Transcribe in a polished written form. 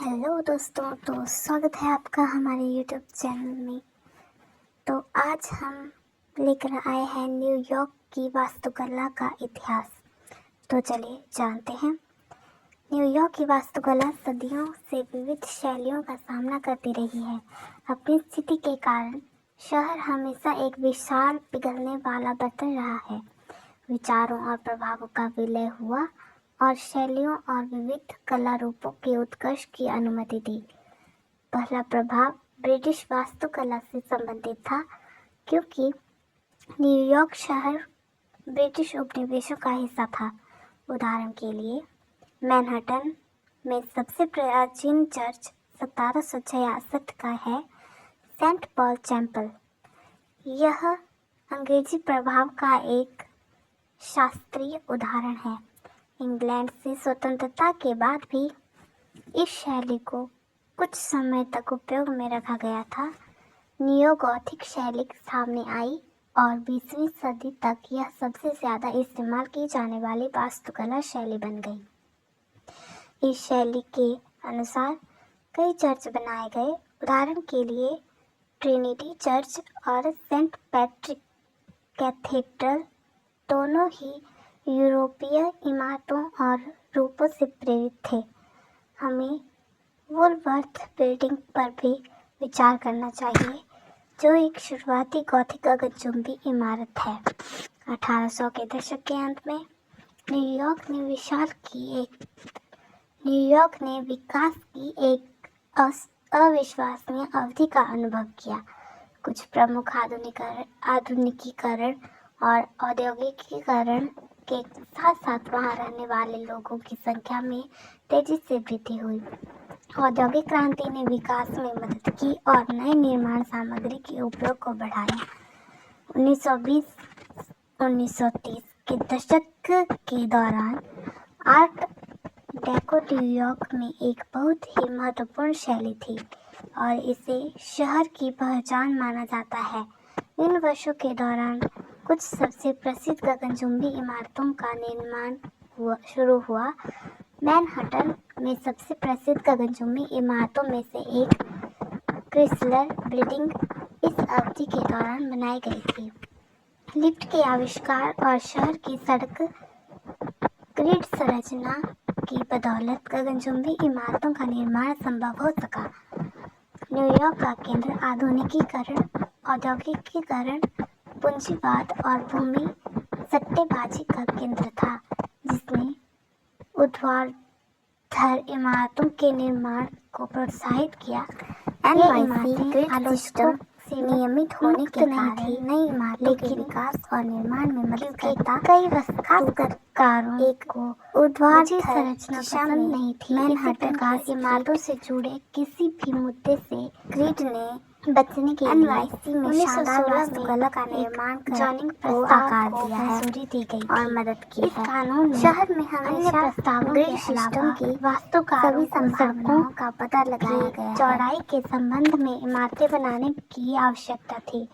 Hello दोस्तों, तो स्वागत है आपका हमारे यूट्यूब चैनल में। तो आज हम लेकर आए हैं न्यूयॉर्क की वास्तुकला का इतिहास। तो चलिए जानते हैं। न्यूयॉर्क की वास्तुकला सदियों से विविध शैलियों का सामना करती रही है। अपनी स्थिति के कारण शहर हमेशा एक विशाल पिघलने वाला बर्तन रहा है। विचारों और प्रभावों का विलय हुआ और शैलियों और विविध कला रूपों के उत्कर्ष की अनुमति दी। पहला प्रभाव ब्रिटिश वास्तुकला से संबंधित था, क्योंकि न्यूयॉर्क शहर ब्रिटिश उपनिवेशों का हिस्सा था। उदाहरण के लिए, मैनहट्टन में सबसे प्राचीन चर्च 1766 का है सेंट पॉल चैपल। यह अंग्रेजी प्रभाव का एक शास्त्रीय उदाहरण है। इंग्लैंड से स्वतंत्रता के बाद भी इस शैली को कुछ समय तक उपयोग में रखा गया था। नियो-गॉथिक शैली सामने आई और 20वीं सदी तक यह सबसे ज़्यादा इस्तेमाल की जाने वाली वास्तुकला शैली बन गई। इस शैली के अनुसार कई चर्च बनाए गए। उदाहरण के लिए, ट्रिनिटी चर्च और सेंट पैट्रिक कैथेड्रल दोनों ही यूरोपीय इमारतों और रूपों से प्रेरित थे। हमें वुलवर्थ बिल्डिंग पर भी विचार करना चाहिए, जो एक शुरुआती गॉथिक गगनचुंबी इमारत है। 1800 के दशक के अंत में न्यूयॉर्क ने विकास की एक अविश्वसनीय अवधि का अनुभव किया। कुछ प्रमुख आधुनिकीकरण और औद्योगिकीकरण के साथ साथ वहां रहने वाले लोगों की संख्या में तेजी से वृद्धि हुई। औद्योगिक क्रांति ने विकास में मदद की और नए निर्माण सामग्री के उपयोग को बढ़ाया। 1920-1930 के दशक के दौरान आर्ट डेको न्यूयॉर्क में एक बहुत ही महत्वपूर्ण शैली थी और इसे शहर की पहचान माना जाता है। इन वर्षों के दौरान कुछ सबसे प्रसिद्ध गगनचुंबी इमारतों का निर्माण शुरू हुआ। मैनहट्टन में सबसे प्रसिद्ध गगनचुंबी इमारतों में से एक क्रिसलर बिल्डिंग इस अवधि के दौरान बनाई गई थी। लिफ्ट के आविष्कार और शहर की सड़क ग्रिड संरचना की बदौलत गगनचुंबी इमारतों का निर्माण संभव हो सका। न्यूयॉर्क का केंद्र आधुनिकीकरण, औद्योगिकीकरण, पूंजीवाद और भूमि सट्टेबाजी का केंद्र था, जिसने ऊर्ध्वाधर इमारतों के निर्माण को प्रोत्साहित किया। NYC ग्रिड सिस्टम से नियमित होने के कारण नई इमारतों के विकास और निर्माण में मदद करता। कई वास्तुकारों को ऊर्ध्वाधर संरचना पसंद नहीं थी। मैनहट्टन की इमारतों से जुड़े किसी भी मुद्दे से ग्रिड ने बचने के लिए NYC में शानदार वास्तुकला का निर्माण कर को आकार दिया है, मंजूरी दी गई और मदद की है। इस कानून में शहर में हमेशा प्रस्तावों के अलावा की वास्तुकारों सभी सड़कों का पता लगाया गया है। चौड़ाई के संबंध में इमारतें बनाने की आवश्यकता थी।